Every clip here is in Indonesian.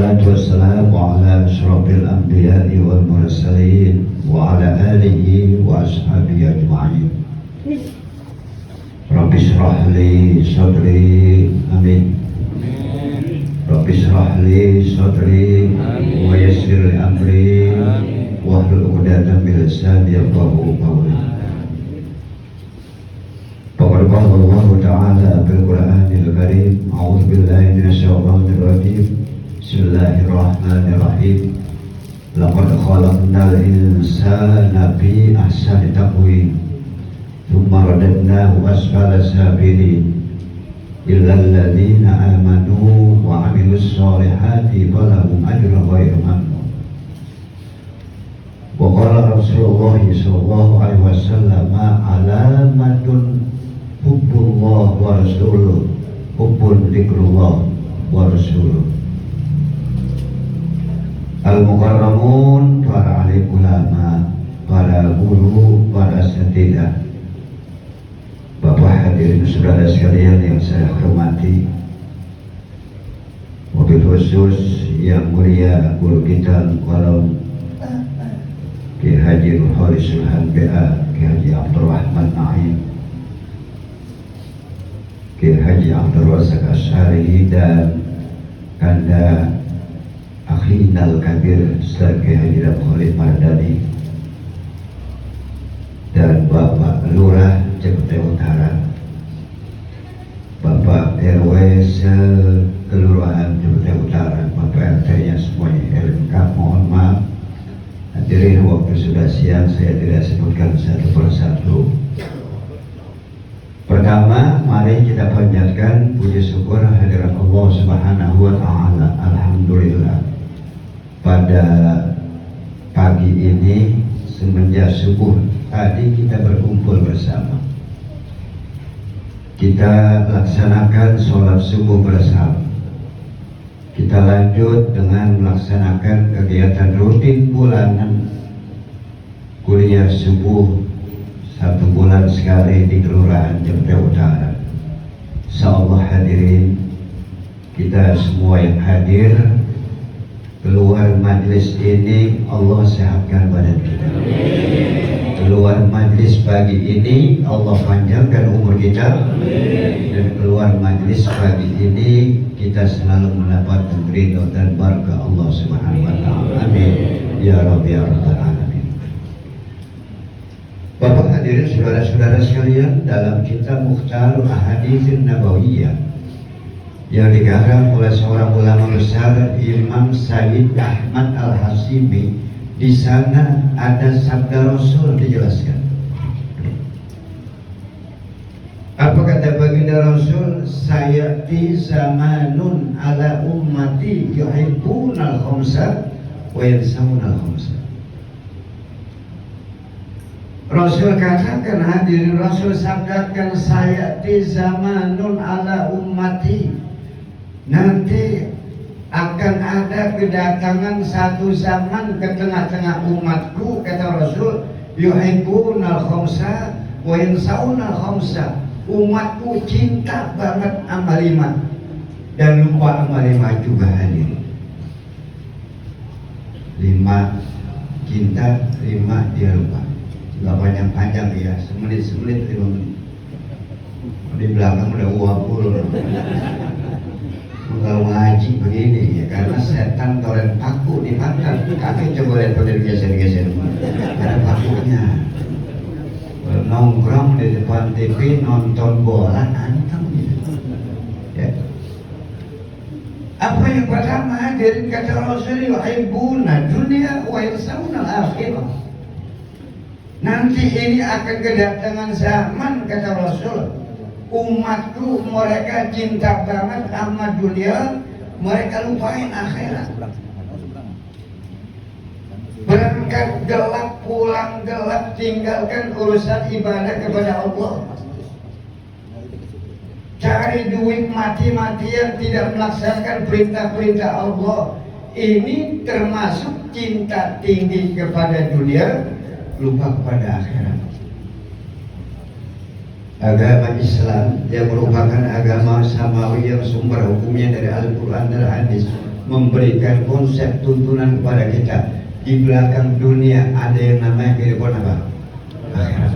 والصلاة والسلام على أشرف الأنبياء والمرسلين وعلى آله وأصحابه أجمعين. رب اشرح لي صدري آمين. رب اشرح لي صدري ويسر لي أمري واحلل عقدة من لساني يفقهوا قولي. فقد قال الله تعالى في القرآن الكريم: أعوذ بالله من الشيطان الرجيم. بسم الله الرحمن الرحيم. لقد خلقنا الإنسان في أحسن تقويم ثم رددناه أسفل سافلين إلا الذين آمنوا وعملوا الصالحات فلهم أجر غير ممنون. وقال رسول الله صلى الله عليه وسلم: علامة حب الله ورسوله حب ذكر الله ورسوله. Al-Mukarramun, para alim ulama, para guru, para asatidzah, Bapak hadirin saudara sekalian yang saya hormati, wabil khusus yang mulia guru kita Al-Qalam Ki Haji Ruhali Sulhan B.A. Ki Haji Abdul Rahman Naim, Ki Haji Abdul Razak Asy'ari, dan Kanda Akhinal Kabir Ustaz Ki Haji Khalid Mardani, dan Bapak Lurah Cipete Utara, Bapak RW Kelurahan Cipete Utara, Bapak RT-nya semuanya lengkap. Mohon maaf hadirin, waktu sudah siang, saya tidak sebutkan satu persatu. Pertama, mari kita panjatkan puji syukur hadirat Allah Subhanahu wa Ta'ala. Alhamdulillah, pada pagi ini semenjak subuh tadi kita berkumpul bersama, kita laksanakan sholat subuh bersama, kita lanjut dengan melaksanakan kegiatan rutin bulanan kuliah subuh 1 bulan sekali di Kelurahan Cipete Utara. Insyaallah hadirin, kita semua yang hadir, keluar majlis ini Allah sehatkan badan kita. Keluar majlis pagi ini Allah panjangkan umur kita. Dan keluar majlis pagi ini kita selalu mendapatkan ridho dan barakah Allah Subhanahu wa Ta'ala. Amin ya Rabbi ya Rabbal Alamin. Bapak hadirin saudara-saudara sekalian, dalam kitab Mukhtarul Ahaditsin Nabawiyah yang digarap oleh seorang ulama besar, Imam Sayyid Ahmad Al-Hashimi, di sana ada sabda Rasul dijelaskan. Apa kata baginda Rasul? Sayati zamanun ala ummati yuhibbunal khamsa wa yansawunal khamsa. Rasul katakan, hadirin, Rasul sabdakan, sayati zamanun ala ummati, nanti akan ada kedatangan satu zaman ke tengah-tengah umatku, kata Rasul, yuhibbunal khamsa wa yansaunal khamsa. Umatku cinta banget amal 5 dan lupa amal 5 juga, hadir. 5 cinta, 5 dia lupa. Gak panjang-panjang ya, semenit-semenit 5 menit. Di belakang udah uapul. Kalau ngaji begini ya, karena setan toren paku di pantat. Kaki coba lihat pada geser-geser, ada pakunya. Nongkrong di depan TV nonton bola anteng gitu. Ya. Apa yang pertama, hadirin, kata Rasul, yuhibbuna dunya wa yansawna al-akhirah. Nanti ini akan kedatangan zaman, kata Rasul, umatku mereka cinta banget sama dunia, mereka lupain akhirat. Berangkat gelap, pulang gelap, tinggalkan urusan ibadah kepada Allah. Cari duit mati-matian, tidak melaksanakan perintah-perintah Allah. Ini termasuk cinta tinggi kepada dunia, lupa kepada akhirat. Agama Islam yang merupakan agama samawi yang sumber hukumnya dari Al-Quran dan Hadis memberikan konsep tuntunan kepada kita. Di belakang dunia ada yang namanya kehidupan apa? Akhirat.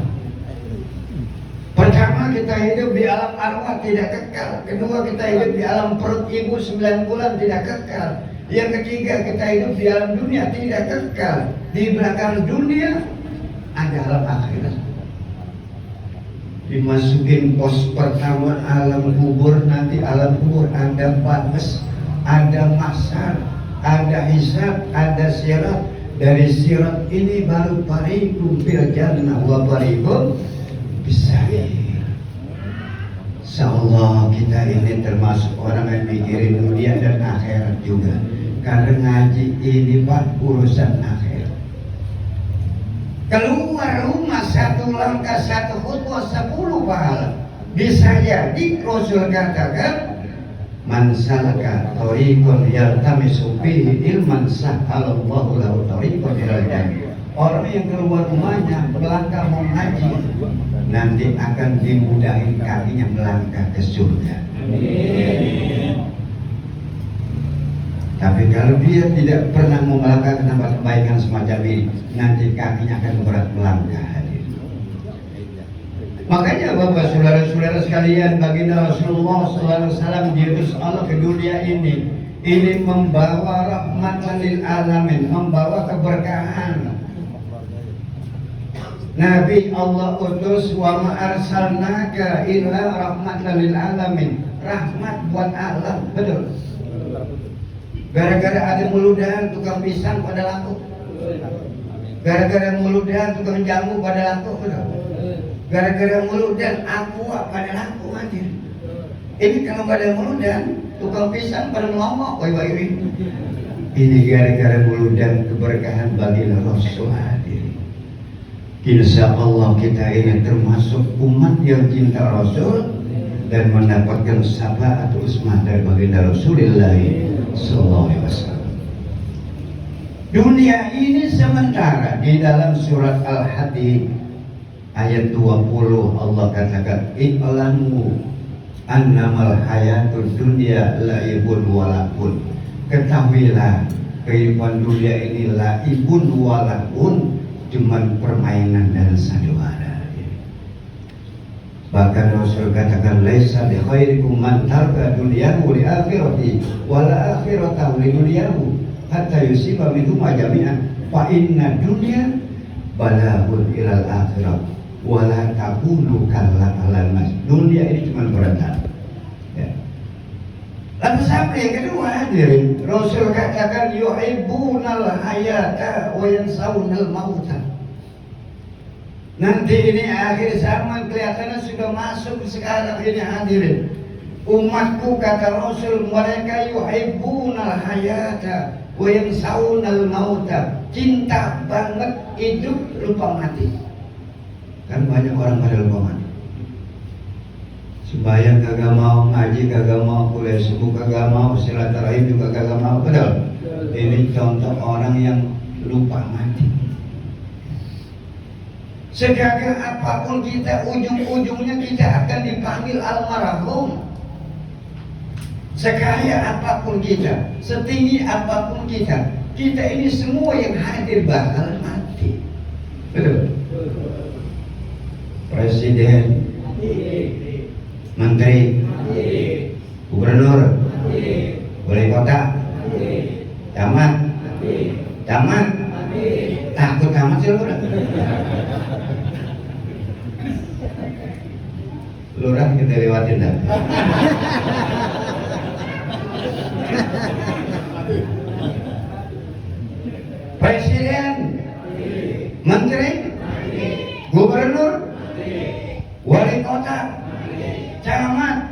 Pertama, kita hidup di alam arwah tidak kekal. Kedua, kita hidup di alam perut ibu 9 bulan tidak kekal. Yang ketiga, kita hidup di alam dunia tidak kekal. Di belakang dunia ada alam akhirat. Dimasukin pos pertama alam kubur, nanti alam kubur ada batas, ada mahsyar, ada hisab, ada sirat. Dari sirat ini baru parikum fil jannah wa parikum bisa'ir. Insyaallah kita ini termasuk orang yang mikirin dunia dan akhirat juga. Karena ngaji ini Pak urusan akhirat. Keluar rumah 1 langkah 1 khutbah 10 pahala. Bisa jadi Rasul katakan, man salaka thariqan yaltamisu fihi ilman sahhalallahu lahu thariqan ilal jannah. Orang yang keluar rumahnya melangkah mau ngaji, nanti akan dimudahin kakinya melangkah ke surga. Tapi kalau dia tidak pernah mau melangkah ke tempat kebaikan semacam ini, nanti kakinya akan berat melangkah. Makanya Bapak saudara-saudara sekalian, baginda Rasulullah SAW diutus Allah ke dunia ini membawa rahmatan lil alamin, membawa keberkahan. Nabi Allah utus wa ma arsalnaka illa rahmatan lil alamin, rahmat buat alam, betul. Gara-gara ada muludahan tukang pisang pada laku, gara-gara muludahan tukang jamu pada laku, betul. Gara-gara mulut dan aqua pada laku hadir. Ini kalau nggak ada mulut dan tukang pisang pada ngomong, woi. Ini gara-gara mulut dan keberkahan bagi Rasul hadir. Insya Allah kita ini termasuk umat yang cinta Rasul dan mendapatkan syafaat usmah dari baginda Rasulullah Sallallahu Alaihi Wasallam. Dunia ini sementara. Di dalam surat Al-Hadid ayat 20 Allah katakan, i'lamu annamal hayatud dunya laibun walahun. Ketahuilah kehidupan dunia ini laibun walahun, cuman permainan dan sandiwara. Bahkan Rasul katakan, laisa bi khairikum man tarka dunyahu li akhirati wala akhiratahu li dunyahu hatta yusiba minhum jami'an fa inna dunya balahun ilal akhirat wala takunu kalal mas. Dunia ini cuma berenang. Ya. Lalu sampai yang kedua hadirin, Rasul katakan yuhibbunal hayata wa yansawunal mauta. Nanti ini akhir zaman kelihatannya sudah masuk sekarang ini hadirin. Umatku kata Rasul, mereka yuhibbunal hayata wa yansawunal mauta. Cinta banget hidup lupa mati. Kan banyak orang pada lupa mati. Sembahyang kagak mau, ngaji kagak mau, kuliah subuh kagak mau, silaturahim juga kagak mau, betul? Ini contoh orang yang lupa mati. Segagah apapun kita, ujung-ujungnya kita akan dipanggil almarhum. Sekaya apapun kita, setinggi apapun kita, kita ini semua yang hadir bakal mati. Betul? Presiden, menteri, gubernur, wali kota, camat, takut amat sih lurah kita lewatin dah. Presiden, menteri, gubernur, wali kota, camat,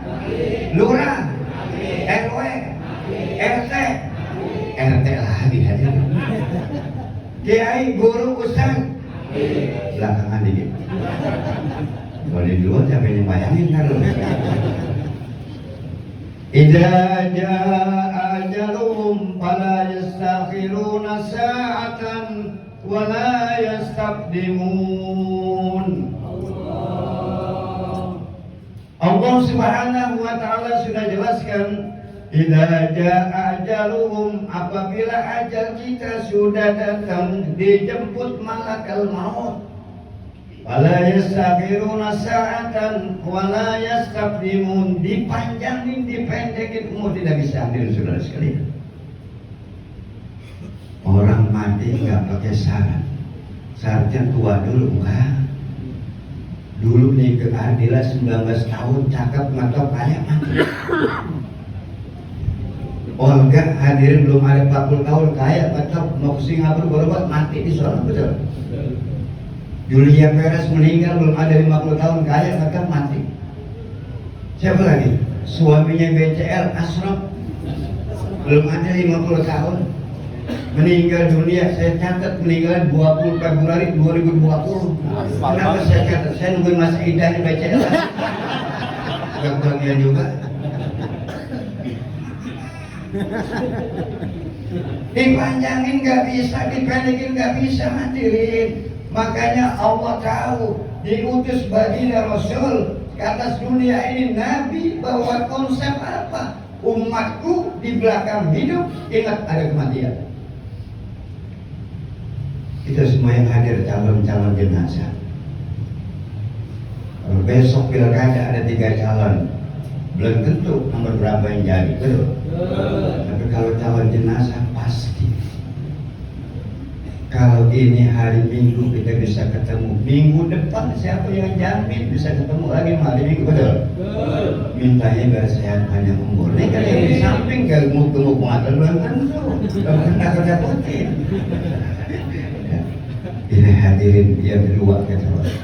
lurah, RW, RT lagi hadir. Kiai, guru, ustaz, belakangan dikit. Kalau di luar siapa yang bayangin kan? Idza jaa ajaluhum fala yastakhiruna sa'atan wa la yastaqdimun. Allah Subhanahu wa taala sudah jelaskan Idza jaa ajaluhum, apabila ajal kita sudah datang, dijemput malakal maut. Wala yastaghfiruna sa'atan wala yastaqdimun, dipanjangin dipendekin umur tidak bisa hadir saudara sekalian. Orang mati nggak pakai syarat, syaratnya tua dulu enggak. Dulu nih keadilan 19 tahun cakep nggak kaya mati. Olga hadirin belum ada 40 tahun kaya nggak mau ke Singapura berobat mati di sana, betul. Julia Perez meninggal belum ada 50 tahun kaya nggak mati. Siapa lagi? Suaminya BCL Ashraf belum ada 50 tahun meninggal dunia. Saya catat meninggal 20 Februari 2020. Kenapa saya catat? Saya nungguin masa idahnya BCL. Gak bahagia juga. Dipanjangin gak bisa, dipendekin gak bisa, hadirin. Makanya Allah tahu diutus baginda Rasul ke atas dunia ini, Nabi bawa konsep apa? Umatku di belakang hidup ingat ada kematian. Kita semua yang hadir calon-calon jenazah. Kalau besok pilkada ada 3 calon, belum tentu nomor berapa yang jadi, betul? Tapi kalau calon jenazah pasti. Kalau ini hari Minggu kita bisa ketemu, minggu depan siapa yang jamin bisa ketemu lagi hari Minggu, betul? Mintanya biar sehat panjang umur. Ini kan yang di samping gemuk-gemuk mata belum tentu, belum dapetin. Ini hadirin yang kedua kata Allah.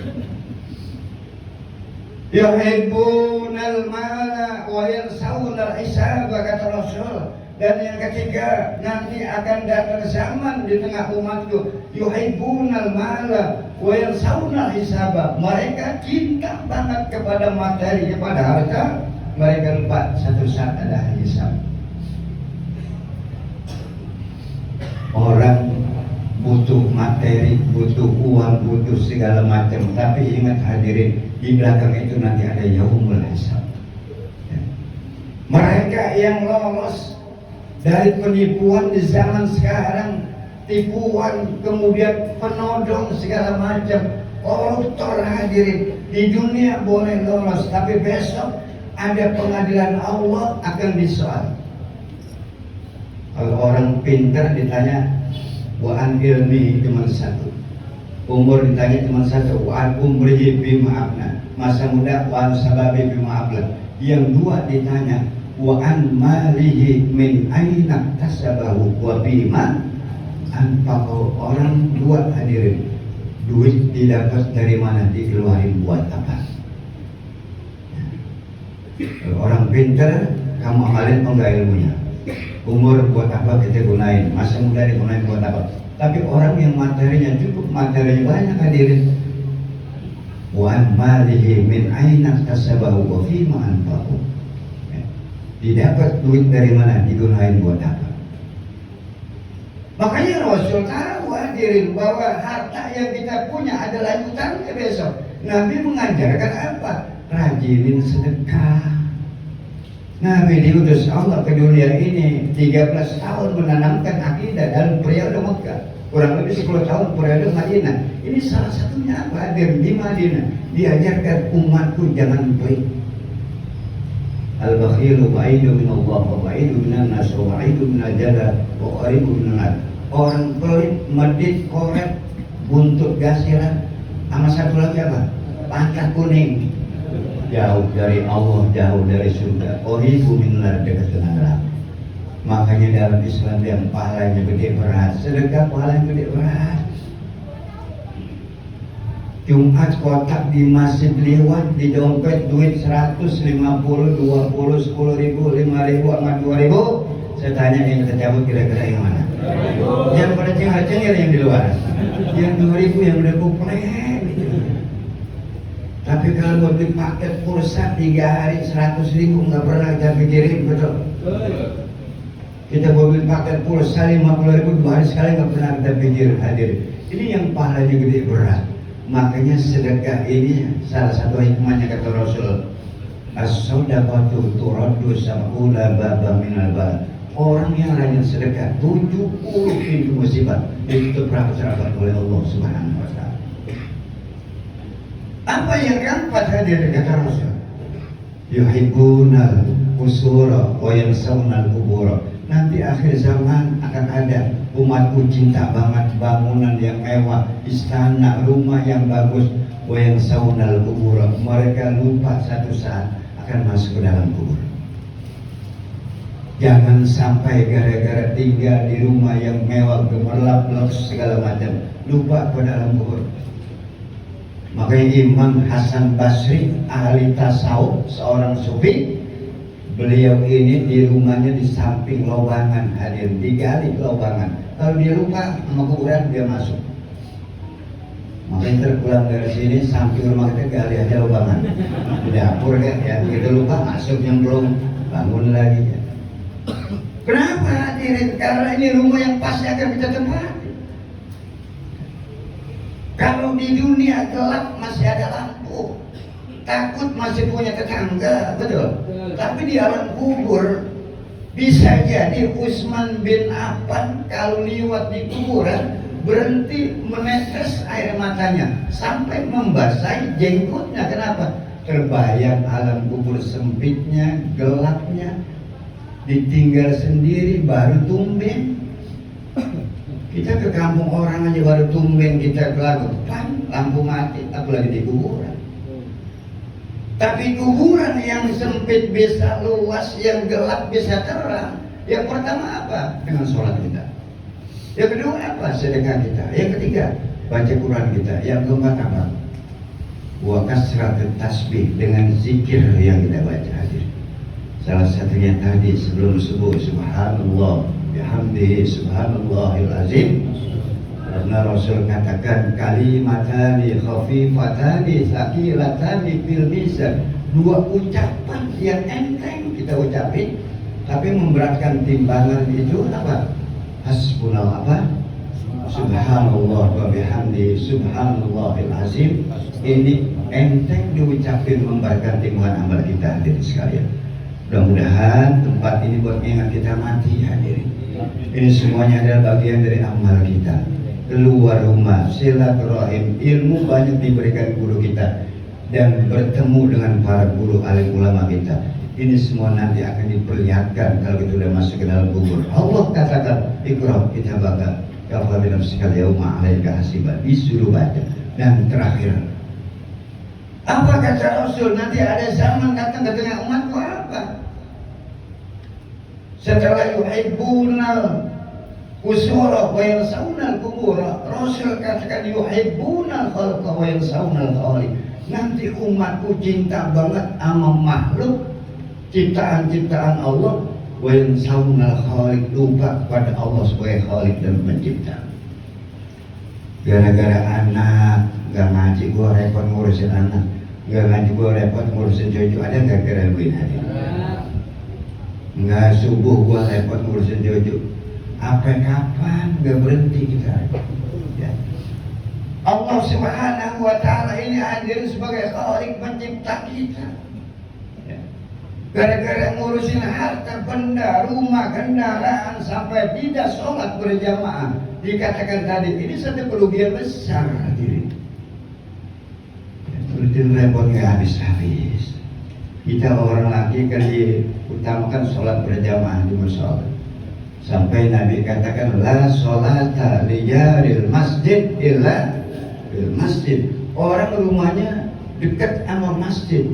Yuhibbunal mala wa yansawunal hisab, kata Rasul. Dan yang ketiga, nanti akan datang zaman di tengah umatku, yuhibbunal mala wa yansawunal hisab. Mereka cinta banget kepada materi, kepada harta. Mereka lupa satu saat ada hisab. Orang butuh materi, butuh uang, butuh segala macam, tapi ingat hadirin, di belakang itu nanti ada yaumul hisab. Mereka yang lolos dari penipuan di zaman sekarang, tipuan, kemudian penodong segala macam, koruptor, hadirin, di dunia boleh lolos, tapi besok ada pengadilan Allah akan disoal. Kalau orang pintar ditanya wa an ilmi cuma satu, umur ditanya cuma satu, wa an umrihi bima abna, masa muda wa an sababi bima abla. Yang dua ditanya wa an malihi min aina tasabahu wa bima anfaqahu. Orang dua hadirin, duit didapat dari mana, dikeluarin buat apa? Kalau orang pintar, kamu amalin enggak ilmunya. Umur buat apa kita gunain, masa muda digunain buat apa? Tapi orang yang materinya cukup, materinya banyak hadirin, wa an malihi min aina tasabahu wa fima anfaqahu. Didapat duit dari mana, digunain buat apa? Makanya Rasul tahu hadirin bahwa harta yang kita punya ada lanjutannya besok. Nabi mengajarkan apa? Rajinin sedekah. Nabi diutus Allah ke dunia ini 13 tahun menanamkan akidah dalam periode Mekah, kurang lebih 10 tahun periode Madinah. Ini salah satunya apa? Hadir di Madinah diajarkan umatku jangan pelit. Al-bakhilu ba'idu minallah wa ba'idu minan nas wa ba'idu minal jala wa qaribu minan. Orang pelit, medit, korek, buntut gasiran, sama satu lagi apa? Pangkat kuning. Jauh dari Allah, jauh dari surga. Qaribu minan, dekat dengan neraka. Makanya dalam Islam yang pahalanya gede berat, sedekah pahalanya gede berat. Jumat kotak di masjid lewat, di dompet duit 100, 50, 20, 10 ribu, 5 ribu, sama 2 ribu. Saya tanya yang tercabut kira-kira yang mana? Yang pada cengar-cengir yang di luar. Yang 2 ribu yang udah kuplek gitu. Tapi kalau mau beli paket pulsa 3 hari 100 ribu nggak pernah kita pikirin, betul? Kita mau beli paket pulsa 50 ribu 2 hari sekali nggak pernah kita pikir, hadir. Ini yang pahalanya gede berat. Makanya sedekah ini salah satu hikmahnya kata Rasul. as-sadaqatu turaddu sab'una baba minal bala. Orang yang rajin sedekah 70 pintu musibah ditutup rapat-rapat oleh Allah Subhanahu wa taala. Apa yang keempat hadir kata Rasul? Yuhibbunal usura wa yansawna al-qubura. Nanti akhir zaman akan ada umatku cinta banget bangunan yang mewah, istana, rumah yang bagus, wa yansawna al-qubura. Mereka lupa satu saat akan masuk ke dalam kubur. Jangan sampai gara-gara tinggal di rumah yang mewah, gemerlap-lap segala macam, lupa ke dalam kubur. Makanya Imam Hasan Basri, ahli tasawuf, seorang sufi, beliau ini di rumahnya di samping lobangan, hadir digali lobangan. Kalau dia lupa sama kuburan, dia masuk. Makanya terpulang dari sini, samping rumah kita gali aja lobangan di dapur kan, ya begitu lupa masuk yang belum bangun lagi ya. Kenapa hadirin? Karena ini rumah yang pasti akan kita tempati. Kalau di dunia gelap masih ada lampu, takut masih punya tetangga, betul. Tapi di alam kubur bisa jadi Utsman bin Affan kalau liwat di kuburan berhenti menetes air matanya sampai membasahi jenggotnya. Kenapa? Terbayang alam kubur sempitnya, gelapnya, ditinggal sendiri baru tumben. Kita ke kampung orang aja baru tumben kita keluar depan lampu mati, apalagi di kuburan. Tapi kuburan yang sempit bisa luas, yang gelap bisa terang. Yang pertama apa? Dengan sholat kita. Yang kedua apa? Sedekah kita. Yang ketiga baca Quran kita. Yang keempat apa? Wa kasratut tasbih, dengan zikir yang kita baca hadir. Salah satunya tadi sebelum subuh, subhanallah bihamdihi subhanallahil azim. Karena Rasul katakan kalimatani khafifatani saqilatani fil mizan. Dua ucapan yang enteng kita ucapin tapi memberatkan timbangan itu apa? Hasbunallah apa? Subhanallah wa bihamdihi subhanallahil azim. Ini enteng diucapin memberatkan timbangan amal kita hadirin sekalian. Mudah-mudahan tempat ini buat ingat kita mati hadirin. Ini semuanya adalah bagian dari amal kita. Keluar rumah, silaturahim, ilmu banyak diberikan guru kita dan bertemu dengan para guru alim ulama kita. Ini semua nanti akan diperlihatkan kalau kita sudah masuk ke dalam kubur. Allah katakan, Iqra kitabaka kafa bi nafsika al-yawma 'alaika hasiban. Disuruh baca. Dan terakhir, apa kata Rasul? Nanti ada zaman datang ke tengah umatku apa? Setelah yuhibbunal usura wa yansawna al-qubura, Rasul katakan yuhibbunal khalqa wa yansawna al-khaliq. Nanti umatku cinta banget sama makhluk ciptaan-ciptaan Allah, wa yansawna al-khaliq, lupa kepada Allah sebagai khaliq dan pencipta. Gara-gara anak gak ngaji, gua repot ngurusin anak. Gak ngaji, gua repot ngurusin cucu. Ada gak kira-kira hadir? Nggak subuh gua repot ngurusin cucu. Apa kapan gak berhenti kita ya. Allah Subhanahu wa ta'ala ini hadir sebagai khaliq pencipta kita ya. Gara-gara ngurusin harta benda, rumah, kendaraan, sampai tidak sholat berjamaah, dikatakan tadi ini satu kerugian besar hadirin ya. Rutin repot gak habis-habis. Kita orang laki kan diutamakan sholat berjamaah di musola. Sampai Nabi katakan la sholata lijaril masjid illa bil masjid. Orang rumahnya dekat sama masjid,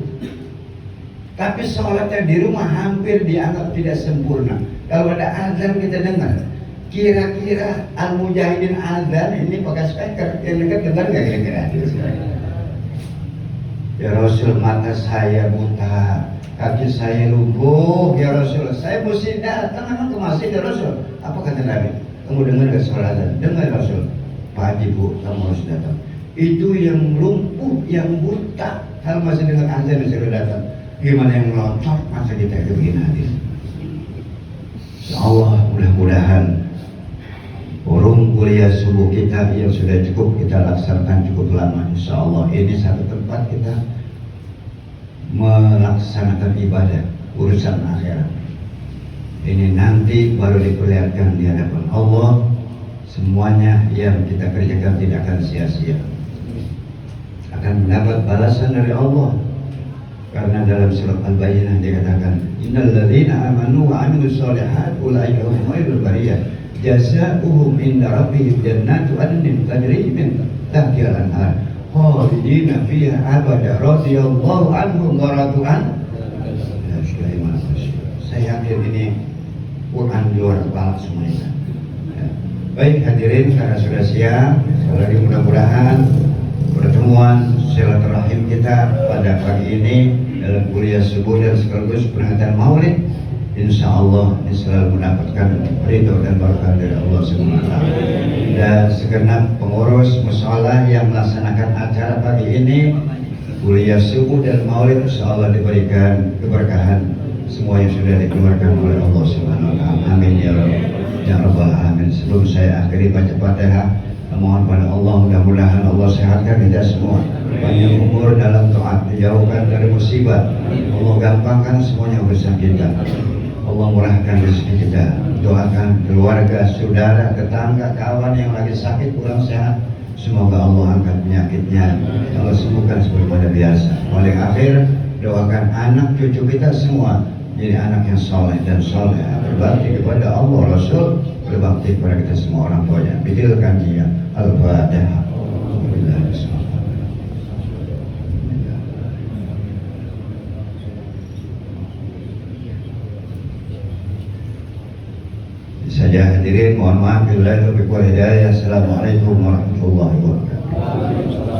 tapi sholatnya di rumah hampir dianggap tidak sempurna. Kalau ada azan kita dengar, kira-kira al-mujahidin azan ini pakai speaker, yang dekat dengar nggak kira-kira? Ya Rasul, mata saya buta, kaki saya lumpuh, ya Rasul, saya mesti datang memang ke masjid ya Rasul. Apa kata Nabi? Kamu dengar gak suara azan? Dengar Rasul. Pak Haji Bu, kamu harus datang. Itu yang lumpuh, yang buta, kalau masih dengar azan disuruh datang. Gimana yang meloncat? Masa kita itu begini hadir. Insyaallah mudah-mudahan forum kuliah subuh kita yang sudah cukup kita laksanakan cukup lama. Insyaallah ini satu tempat kita melaksanakan ibadah urusan akhirat. Ini nanti baru diperlihatkan di hadapan Allah. Semuanya yang kita kerjakan tidak akan sia-sia, akan mendapat balasan dari Allah. Karena dalam surat Al-Bayyinah dikatakan, innal ladzina amanu wa 'amilus shalihat ulaika hum khairul bariyah jazaohum inda rabbihim jannatu adnin tajri min tahtiha al-anhar khalidina fiha abada radhiyallahu anhum wa radu an. Saya yakin ini Quran di luar kepala semuanya. Baik hadirin, karena sudah siang, sekali lagi mudah-mudahan pertemuan silaturahim kita pada pagi ini dalam kuliah subuh dan sekaligus peringatan Maulid, insya Allah ini selalu mendapatkan ridho dan berkah dari Allah SWT. Dan segenap pengurus mushola yang melaksanakan acara pagi ini, kuliah subuh dan Maulid, insya Allah diberikan keberkahan semua yang sudah dikeluarkan oleh Allah SWT. Amin ya Rabbal alamin. Sebelum saya akhiri baca Fatihah, mohon pada Allah mudah-mudahan Allah sehatkan kita semua, panjang umur dalam taat, dijauhkan dari musibah, Allah gampangkan semuanya urusan kita, Allah murahkan rezeki kita. Doakan keluarga, saudara, tetangga, kawan yang lagi sakit pulang sehat, semoga Allah angkat penyakitnya, Allah sembuhkan sebagaimana biasa. Paling akhir, doakan anak cucu kita semua jadi anak yang soleh dan soleh, berbakti kepada Allah, Rasul, berbakti kepada kita semua orang tuanya. Pikirkan dia. Al-Fatihah. Saja hadirin, mohon maaf bila lebih kurang hidayah. Assalamualaikum warahmatullahi wabarakatuh.